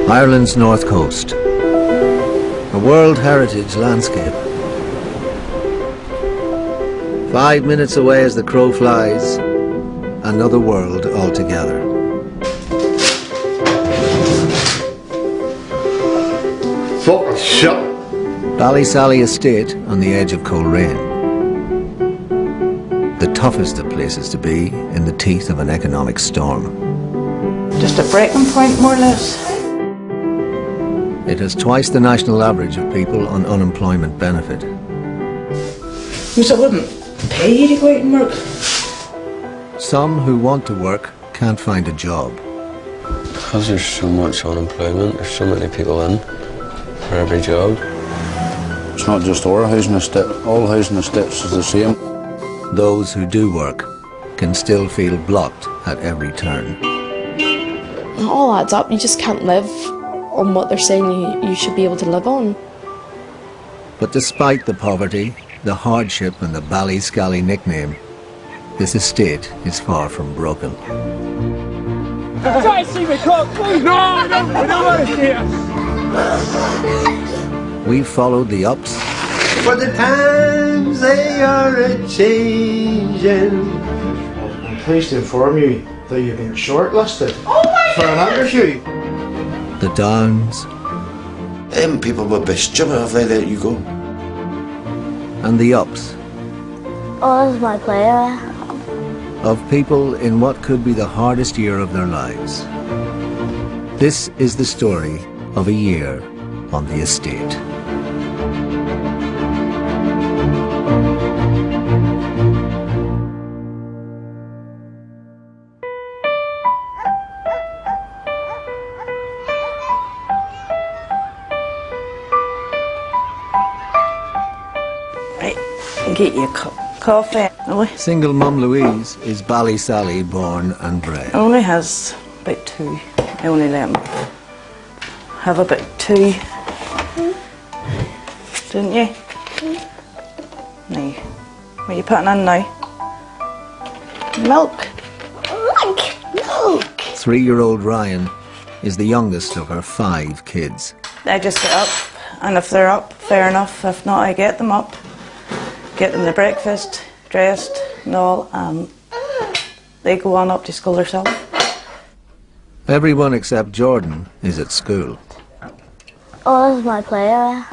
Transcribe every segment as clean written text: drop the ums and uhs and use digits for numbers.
Ireland's north coast, a World Heritage landscape. 5 minutes away as the crow flies, another world altogether. Fucking shit. Ballysally estate on the edge of Coleraine. The toughest of places to be in the teeth of an economic storm. Just a breaking point, more or less. It has twice the national average of people on unemployment benefit. Because it wouldn't pay you to go out and work. Some who want to work can't find a job. Because there's so much unemployment, there's so many people in for every job. It's not just our housing estate, all housing estates is the same. Those who do work can still feel blocked at every turn. It all adds up. You just can't live on what they're saying you should be able to live on. But despite the poverty, the hardship and the Ballysally nickname, this estate is far from broken. Try to see me cook, please. No, I don't want to see us. We've followed the ups. For the times they are a-changing. I'm pleased to inform you that you've been shortlisted for an interview. The downs. Them people were best job if they let you go. And the ups. Oh, this is my player. Of people in what could be the hardest year of their lives. This is the story of a year on the estate. Right, get you a cup of coffee. Single mum Louise is Ballysally born and bred. Only has about 2. I only let him have about 2. Didn't you? Now, what are you putting in now? Milk. Milk. 3-year-old Ryan is the youngest of her 5 kids. I just get up, and if they're up, fair enough. If not, I get them up, get them their breakfast, dressed and all, and they go on up to school themselves. Everyone except Jordan is at school. Oh, this is my player.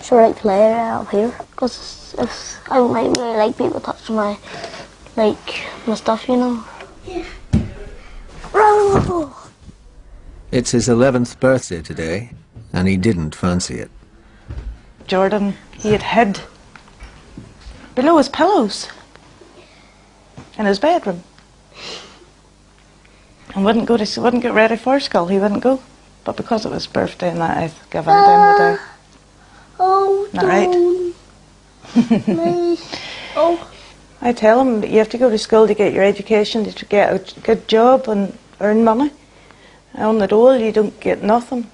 Sure, like player up here, because I don't really like people touching my stuff, you know. Yeah. It's his 11th birthday today, and he didn't fancy it. Jordan, he had hid below his pillows in his bedroom, and wouldn't get ready for school. He wouldn't go, but because it was his birthday and that, I'd give him down the day. Oh, Not right. Oh. I tell him that you have to go to school to get your education, to get a good job and earn money. On the dole, you don't get nothing.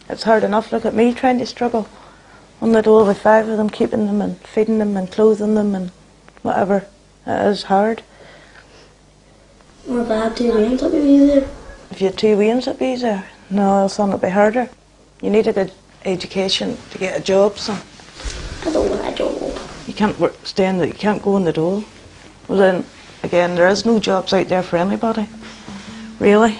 It's hard enough. Look at me trying to struggle on the dole with 5 of them, keeping them and feeding them and clothing them and whatever. It is hard. Well, if I had 2 wings, it'd be easier. If you had 2 wings, it'd be easier. No, son, it'd be harder. You need a good education to get a job, son. I don't want a job. You can't you can't go on the dole. Well then, again, there is no jobs out there for anybody. Really.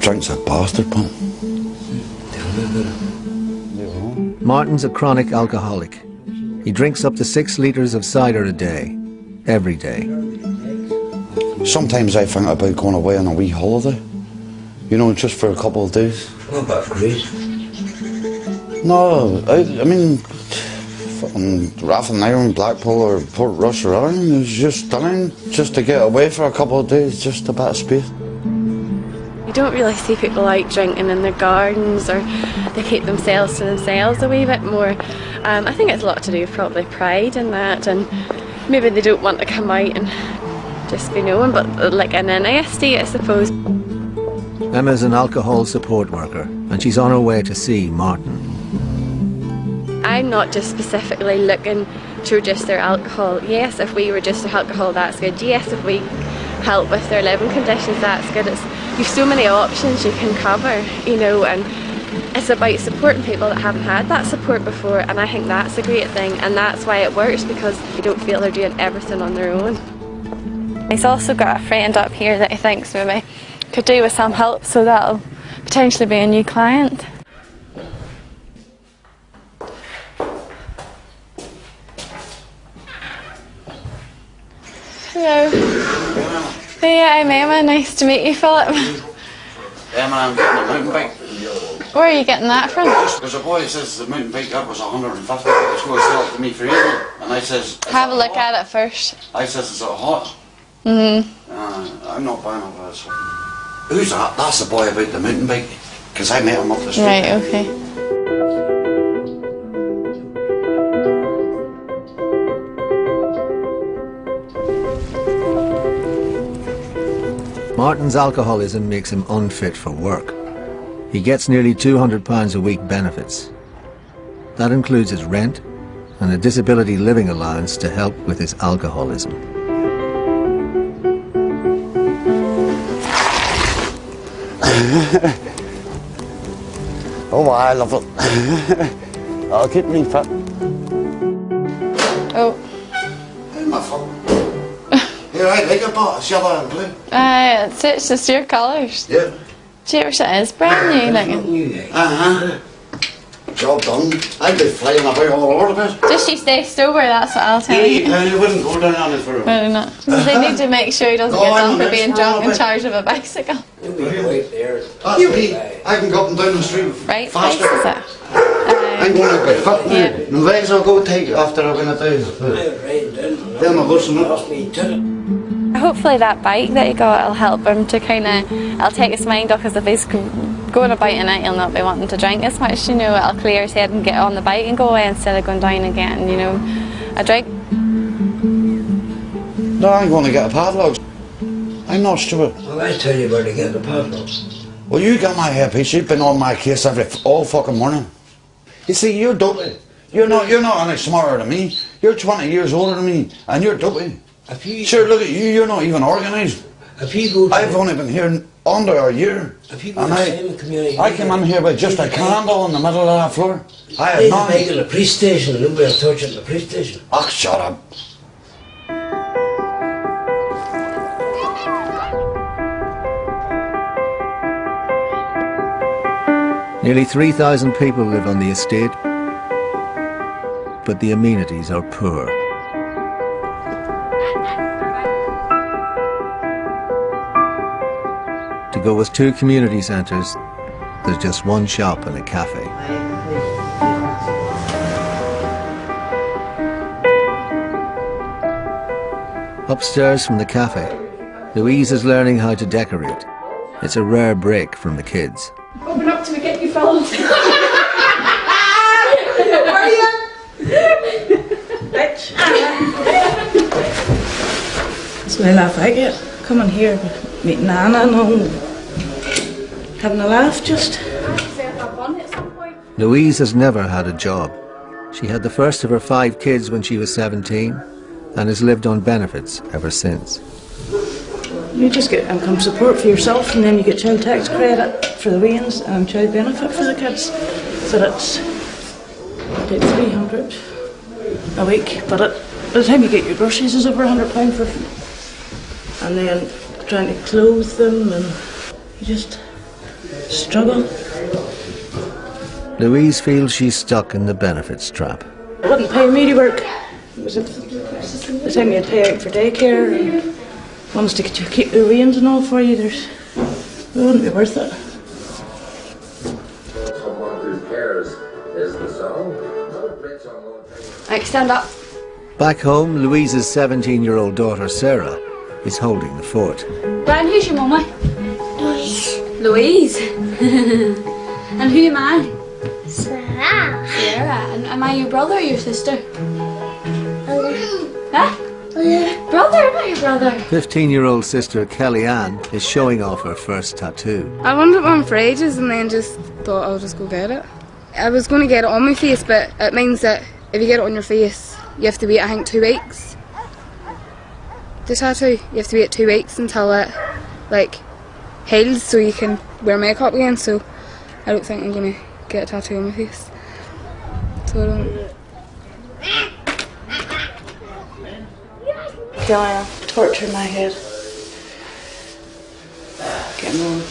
Drink's a bastard, pump. Martin's a chronic alcoholic. He drinks up to 6 litres of cider a day, every day. Sometimes I think about going away on a wee holiday. You know, just for a couple of days. What about Greece? No, I mean, fucking Rathlin, Blackpool or Port Rush or Ireland is just stunning. Just to get away for a couple of days, just a bit of space. You don't really see people out drinking in their gardens, or they keep themselves to themselves a wee bit more. I think it's a lot to do with probably pride in that, and maybe they don't want to come out and just be known, but like in any estate, I suppose. Emma's an alcohol support worker, and she's on her way to see Martin. I'm not just specifically looking to reduce their alcohol. Yes, if we reduce their alcohol, that's good. Yes, if we help with their living conditions, that's good. You've so many options you can cover, you know, and it's about supporting people that haven't had that support before, and I think that's a great thing, and that's why it works, because you don't feel they're doing everything on their own. He's also got a friend up here that he thinks maybe could do with some help, so that'll potentially be a new client. Hello. Hey, I'm Emma. Nice to meet you, Philip. Emma, I'm getting a mountain bike. Where are you getting that from? There's a boy that says the mountain bike that was 150. He's going to sell it to me for 80. And I says, have a look at it first. I says, is it hot? I'm not buying it for this. Who's that? That's the boy about the mountain bike. Because I met him up the street. Right, okay. Martin's alcoholism makes him unfit for work. He gets nearly £200 a week benefits. That includes his rent and a disability living allowance to help with his alcoholism. Oh, I love it. I'll keep me fit. Oh. Hey, my fuck. Here, I like it, but it's yellow and blue. It's just your colours. Yeah. Do you ever say it's brand new looking? Job done. I'd be flying about all over the place. Just you stay sober, that's what I'll tell you. You wouldn't go down on it for a while. Really not. They need to make sure he doesn't get done for being drunk in charge of a bicycle. That's me. I can go up and down the street Right, faster. is it? I'm going to get fit now. Yeah. My legs will go tight after I've been a day. Then I'll loosen up. Hopefully that bike that he got will help him to kind of, it'll take his mind off, because if he's going about at night he'll not be wanting to drink as much, you know. It'll clear his head and get on the bike and go away instead of going down and getting, you know, a drink. No, I'm going to get a padlock. I'm not stupid. Well, I tell you where to get the padlocks. Well, you got my hairpiece. You've been on my case all fucking morning. You see, you're dopey. You're not any smarter than me. You're 20 years older than me, and you're dopey. Sure, look at you. You're not even organised. I've only been here under a year, and I came in here with just a candle in the middle of that floor. I had nothing. Making a police station, and nobody will touch it in the police station. Oh, shut up. Nearly 3,000 people live on the estate, but the amenities are poor. To go with 2 community centres, there's just one shop and a cafe. Upstairs from the cafe, Louise is learning how to decorate. It's a rare break from the kids. Open up to me, get you filmed. How are you? Bitch. That's my laugh I get. Coming here, meeting Anna and all. Having a laugh just. Louise has never had a job. She had the first of her 5 kids when she was 17 and has lived on benefits ever since. You just get income support for yourself, and then you get child tax credit for the weans and child benefit for the kids. But it's about 300 a week. But by the time you get your groceries, it's over £100 for, and then trying to clothe them, and you just struggle. Louise feels she's stuck in the benefits trap. It wouldn't pay me to work. It was the time you'd pay out for daycare and ones to keep the weans and all for you. It wouldn't be worth it. Someone who cares is the song. Right, stand up. Back home, Louise's 17-year-old daughter Sarah is holding the fort. Brian, who's your mummy? Louise. And who am I? Sarah. Sarah. And am I your brother or your sister? Huh? Brother, not your brother. 15-year-old sister Kellyanne is showing off her first tattoo. I wanted one for ages and then just thought I'll just go get it. I was going to get it on my face, but it means that if you get it on your face, you have to wait, I think, 2 weeks. The tattoo, you have to wait 2 weeks until it, like, heals so you can wear makeup again, so I don't think I'm going to get a tattoo on my face. So I don't... Joanna, torture my head. Getting on.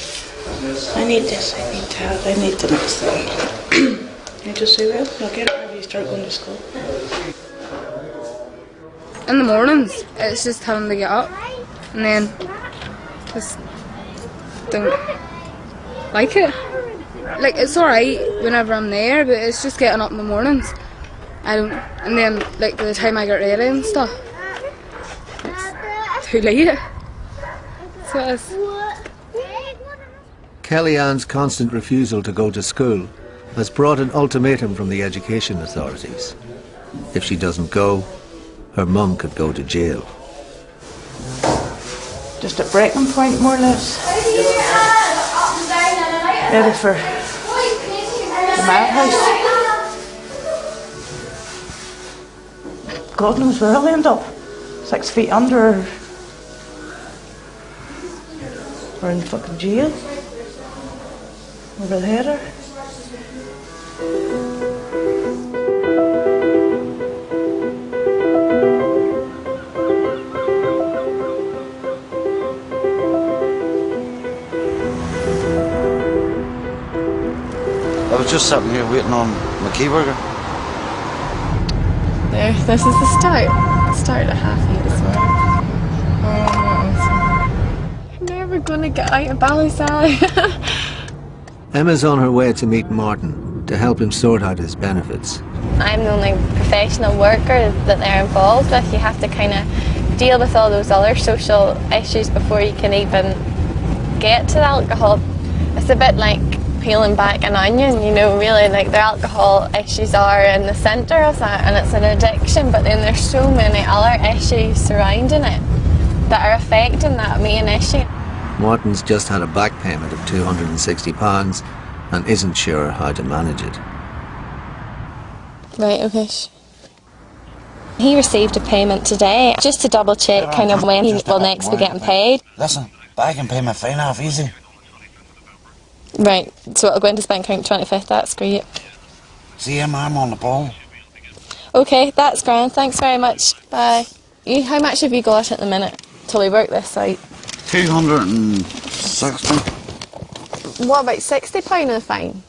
I need this, I need that, I need the next thing. I just say, well, I'll get it whenever you start going to school. In the mornings, it's just having to get up and then just don't like it. Like, it's alright whenever I'm there, but it's just getting up in the mornings. I don't, and then, like, by the time I get ready and stuff, it's too late. So it is. Kellyanne's constant refusal to go to school has brought an ultimatum from the education authorities. If she doesn't go, her mum could go to jail. Just at breaking point, more or less. Ready for the madhouse. God knows where I'll end up. 6 feet under, or in fucking jail. Over the header. I was just sitting here waiting on my key burger. There, this is the start. Started at 8:30 this morning. I'm never gonna get out of Ballysally. Emma's on her way to meet Martin to help him sort out his benefits. I'm the only professional worker that they're involved with. You have to kind of deal with all those other social issues before you can even get to the alcohol. It's a bit like peeling back an onion, you know, really, like the alcohol issues are in the centre of that and it's an addiction, but then there's so many other issues surrounding it that are affecting that main issue. Martin's just had a back payment of £260 and isn't sure how to manage it. Right, okay. He received a payment today just to double check kind of when he will next be getting paid. Listen, I can pay my fine off easy. Right, so it'll go into his bank account 25th, that's great. See him, I'm on the ball. Okay, that's grand, thanks very much, bye. How much have you got at the minute till we work this out? 260. What about £60 of the fine?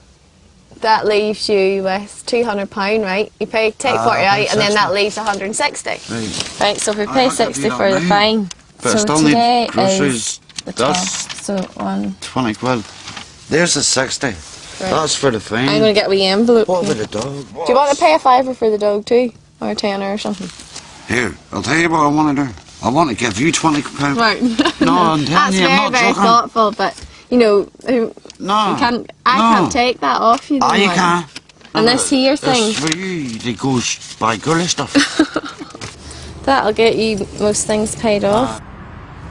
That leaves you with £200, right? You pay, take 40 out and then that leaves 160. Right, so if we pay 60 for the fine. But so I still today need groceries. Is the 12th, so 20 quid. There's the 60. Right. That's for the fine. I'm going to get a wee envelope. What about the dog? Do you want to pay a fiver for the dog too? Or a tenner or something? Here, I'll tell you what I want to do. I want to give you £20. Right. No, I'm telling you, I'm not very joking. thoughtful, but, you know, no, I can't take that off you. You can't. And this here thing. It's for you, it goes by girly stuff. That'll get you most things paid off.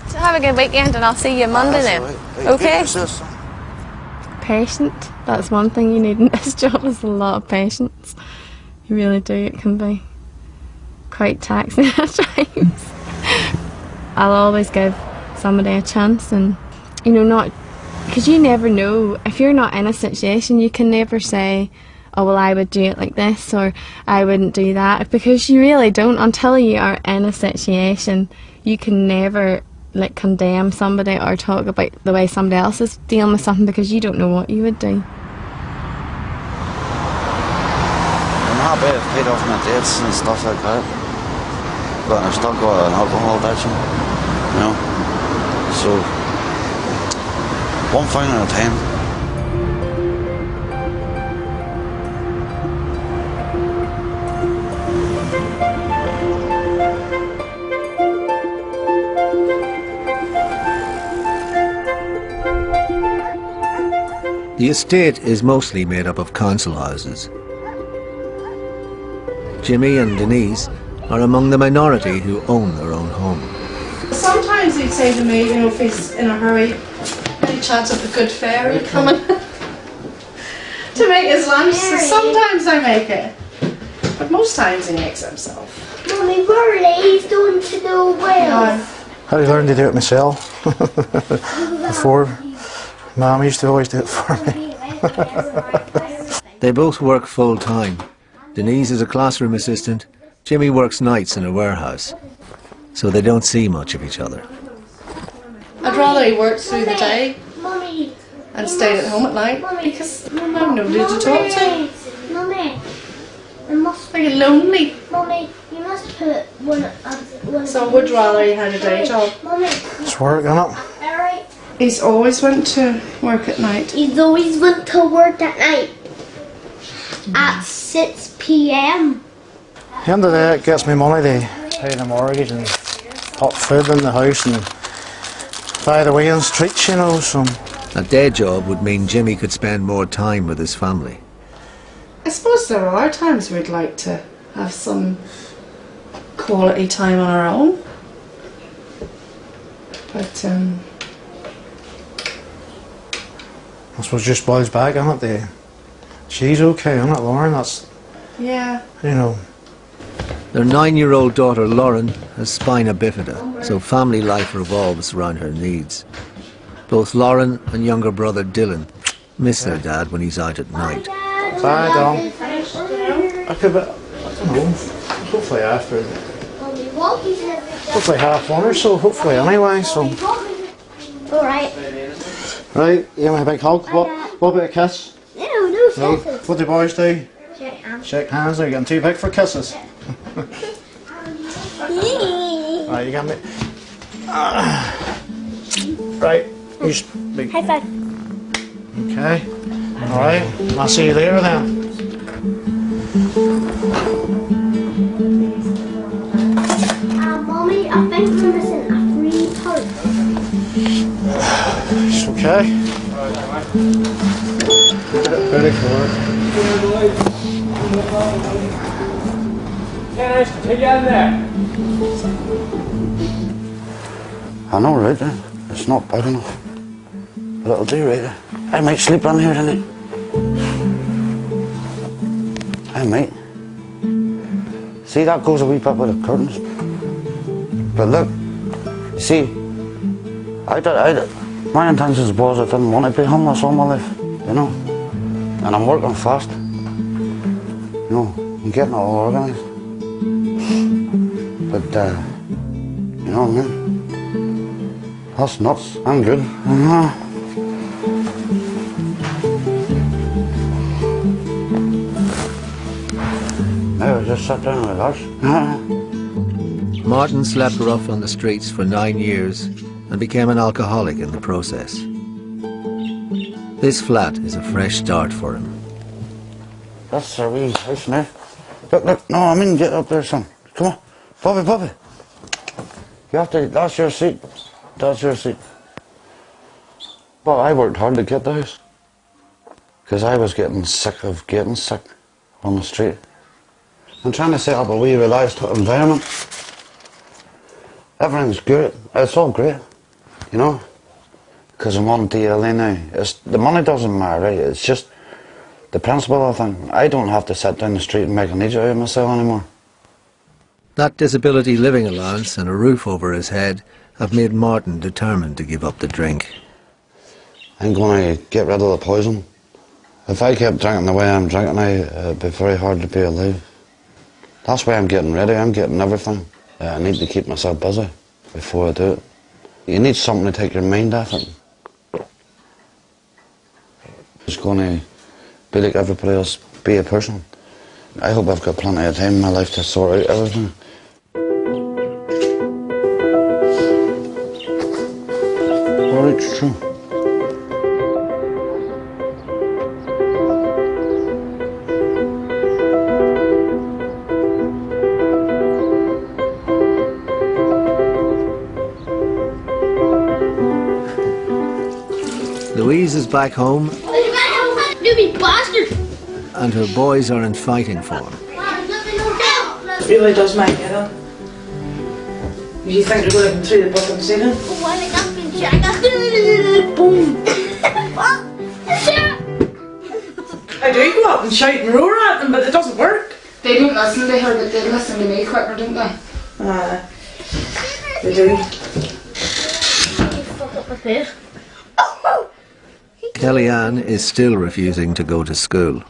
So have a good weekend and I'll see you Monday then. Right. Okay? Patient. That's one thing you need in this job, is a lot of patience. You really do. It can be quite taxing at times. I'll always give somebody a chance, and you know, not because you never know. If you're not in a situation, you can never say, oh well, I would do it like this or I wouldn't do that, because you really don't. Until you are in a situation, you can never like condemn somebody or talk about the way somebody else is dealing with something, because you don't know what you would do. I'm happy I've paid off my debts and stuff like that, but I've still got an alcohol addiction, you know, so one fine at a time. The estate is mostly made up of council houses. Jimmy and Denise are among the minority who own their own home. Sometimes he'd say to me, you know, if he's in a hurry, any chance of the good fairy coming to make his lunch. So sometimes I make it, but most times he makes it himself. Mummy, we're late, don't you know well? I learned to do it myself. Before, Mum used to always do it for me. They both work full-time. Denise is a classroom assistant, Jimmy works nights in a warehouse, so they don't see much of each other. I'd rather he worked through the day and stayed at home at night because I have nobody to talk to. Mummy, it must be lonely. Mummy, you must put one. So I would rather he had a day job. Mummy, it's work, isn't it? Alright. He's always went to work at night. He's always went to work at night at 6 p.m. At the end of the day, it gets me money to pay the mortgage and put food in the house and buy the way in streets, you know, so. A day job would mean Jimmy could spend more time with his family. I suppose there are times we'd like to have some quality time on our own. But I suppose it just boils back on it. She's okay, isn't it, Lauren? That's, yeah. you know. Their 9-year-old daughter Lauren has spina bifida, so family life revolves around her needs. Both Lauren and younger brother Dylan miss their dad when he's out at night. Bye, Dom. I don't know, hopefully after. Hopefully 1:30 or so, hopefully anyway, so. Alright. Right, you want a big hug? What about a kiss? No No? kisses. What do boys do? Shake hands. Shake hands, are you getting too big for kisses? Right, you got me. Right, you speak. High five. Okay, alright, I'll see you later then. Mommy, I think we're missing a free part. It's okay. Very good. I know, right there. It's not bad enough. But it'll do, right there. I might sleep on here tonight. I might. See, that goes a wee bit with the curtains. But look, you see, my intentions was I didn't want to be homeless all my life, you know. And I'm working fast. You know, I'm getting it all organised. But, you know what I mean? That's nuts. I'm good. Now I just sit down and relax. Martin slept rough on the streets for 9 years and became an alcoholic in the process. This flat is a fresh start for him. That's a wee house now. Look, no, I mean get up there, son. Come on. Bobby. You have to, that's your seat. That's your seat. Well, I worked hard to get the house. Because I was getting sick of getting sick on the street. I'm trying to set up a wee relaxed environment. Everything's good. It's all great, you know. Because I'm on DLA now. The money doesn't matter, right? It's just the principle of the thing. I don't have to sit down the street and make an idiot out of myself anymore. That disability living allowance and a roof over his head have made Martin determined to give up the drink. I'm going to get rid of the poison. If I kept drinking the way I'm drinking now, it'd be very hard to be alive. That's why I'm getting ready. I'm getting everything. I need to keep myself busy before I do it. You need something to take your mind off it. It's going to be like everybody else, be a person. I hope I've got plenty of time in my life to sort out everything. Well, it's true. Louise is back home You bastard! and her boys are in fighting form. It really does make it up. You think you're looking through the book and ceiling? Boom! I do go up and shout and roar at them, but it doesn't work. They don't listen to her, but they listen to me quicker, don't they? They do. Kellyanne is still refusing to go to school.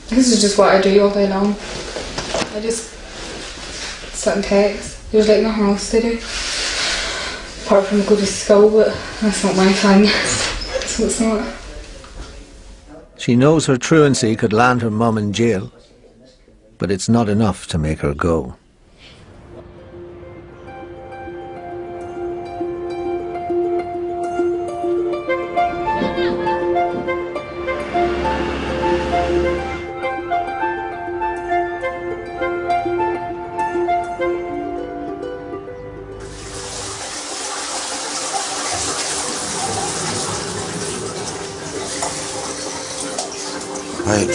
This is just what I do all day long. I just sit and text. There's like nothing else to do. Apart from go to school, but that's not my thing. So it's not. She knows her truancy could land her mum in jail, but it's not enough to make her go. Right.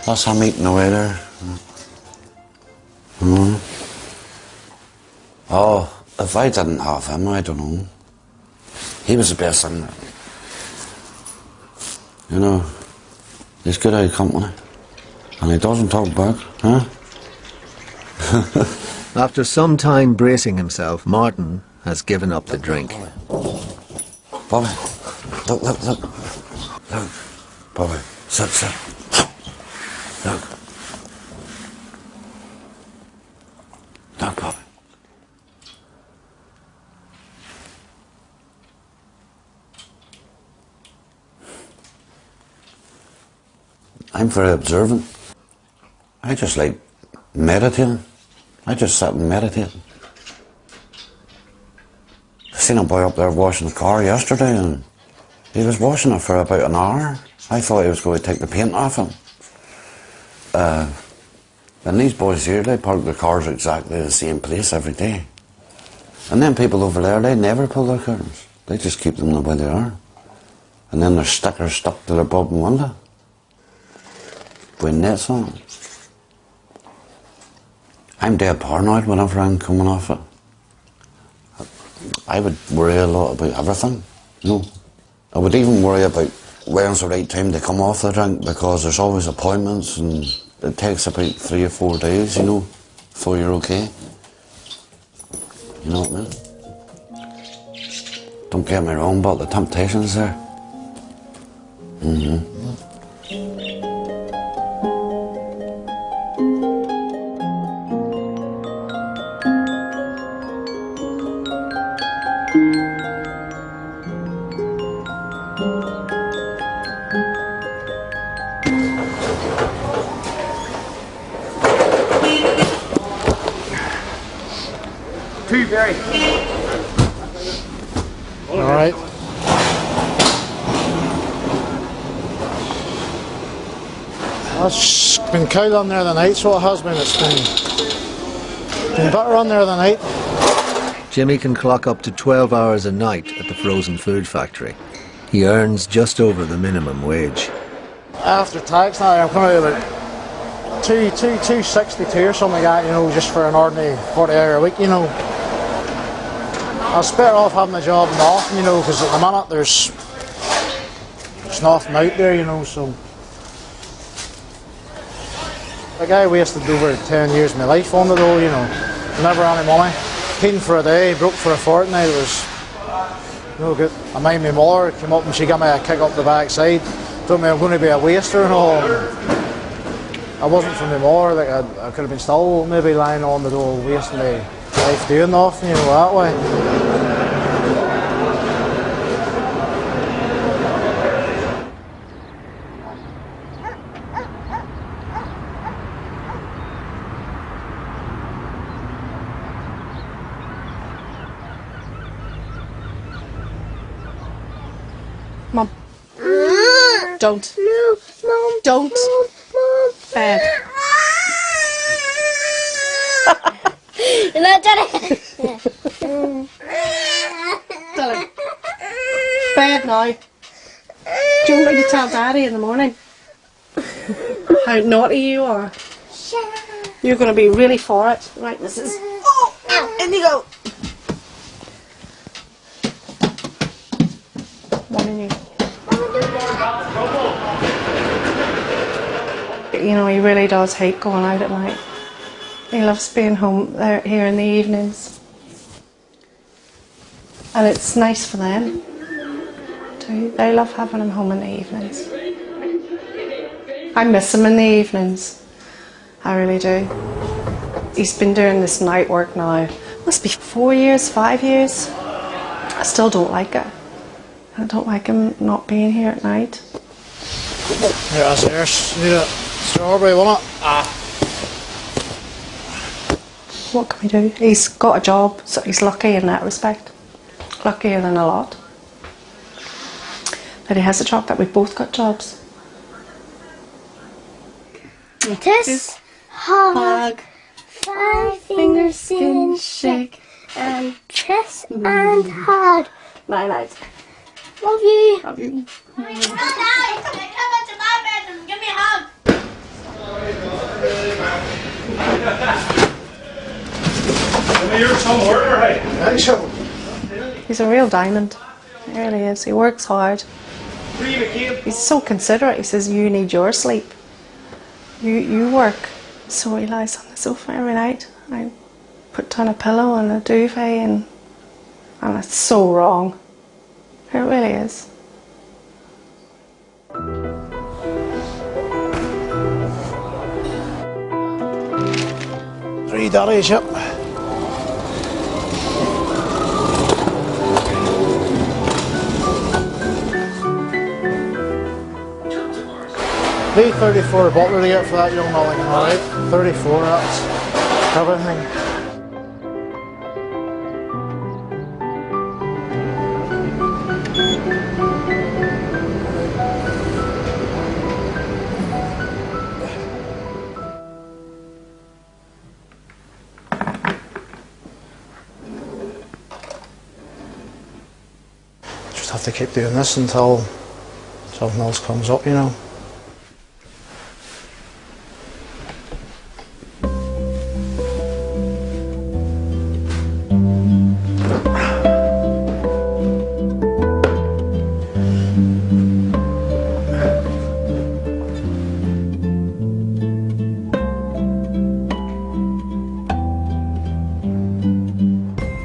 That's I'm eating away there. Oh, if I didn't have him, I don't know. He was the best thing. You know, he's good out of company. And he doesn't talk back, huh? After some time bracing himself, Martin has given up the drink. Bobby, look. Look, Bobby, sit. Look. Look, Bobby. I'm very observant. I just like meditating. I just sat and meditated. I seen a boy up there washing the car yesterday, and he was washing it for about an hour. I thought he was going to take the paint off him. And these boys here, they park their cars exactly the same place every day. And then people over there, they never pull their curtains. They just keep them the way they are. And then there's stickers stuck to their bottom window with nets on them. I'm dead paranoid whenever I'm coming off it. I would worry a lot about everything, you know. I would even worry about when's the right time to come off the drink, because there's always appointments and it takes about 3 or 4 days, you know, before you're okay. You know what I mean? Don't get me wrong, but the temptation's there. Two berry. All right. It's been cold on there the night, so it has been. It's been better on there the night. Jimmy can clock up to 12 hours a night at the frozen food factory. He earns just over the minimum wage. After tax now, I'm coming out about 262 or something like that, you know, just for an ordinary 40-hour week, you know. I was better off having a job and off, you know, because at the minute there's nothing out there, you know, so. Like, I wasted over 10 years of my life on it all, you know. Never any money. Keen for a day, broke for a fortnight. It was no good. I mind my mother came up and she gave me a kick up the backside. Told me I'm going to be a waster and all. I wasn't from my mother, like I could have been still maybe lying on the door wasting my life doing nothing, you know, that way. Mom. Don't. No, Mom. Don't. Mom. Bed. You're not done it. Dylan. Bed now. Do you want me to tell Daddy in the morning how naughty you are? You're going to be really for it. Right, this is... Oh, now, in you go. Morning, you. You know, he really does hate going out at night. He loves being home there, here in the evenings. And it's nice for them too. They love having him home in the evenings. I miss him in the evenings. I really do. He's been doing this night work now. Must be 4 years, 5 years. I still don't like it. I don't like him not being here at night. Here, that's theirs. You need a strawberry, won't it? What can we do? He's got a job, so he's lucky in that respect. Luckier than a lot. That he has a job, that we've both got jobs. Kiss, hug, 5 fingers skin shake, and kiss and hug. Night night. Love you. Love you. Come into my bedroom. Give me a hug. You're some worker, right? He's a real diamond. He really is. He works hard. He's so considerate. He says, you need your sleep. You work. So he lies on the sofa every night. I put down a pillow and a duvet and it's so wrong. It really is. 3 daddies, yep. $3.34 a bottle to get for that young Mulligan, alright? 34, that's everything. Just have to keep doing this until something else comes up, you know.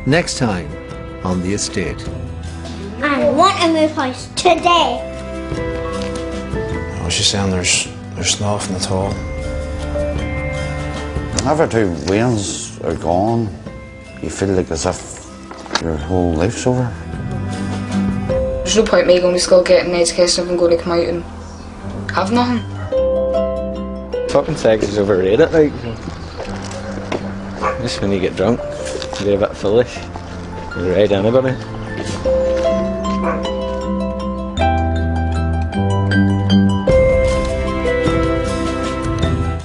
Next time on The Estate. I want to move house today. I was just saying there's nothing at all. Whenever 2 wheels are gone, you feel like as if your whole life's over. There's no point me going to school, getting an education if I'm going to come out and have nothing. Fucking sex is overrated, like. Just when you get drunk, you be a bit foolish. You ride anybody.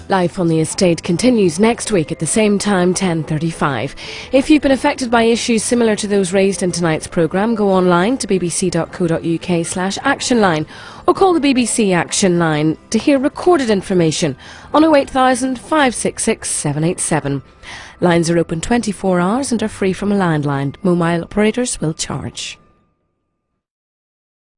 Life on the Estate continues next week at the same time, 10:35. If you've been affected by issues similar to those raised in tonight's programme, go online to bbc.co.uk/actionline or call the BBC Action Line to hear recorded information on 08000 566 787. Lines are open 24 hours and are free from a landline. Mobile operators will charge.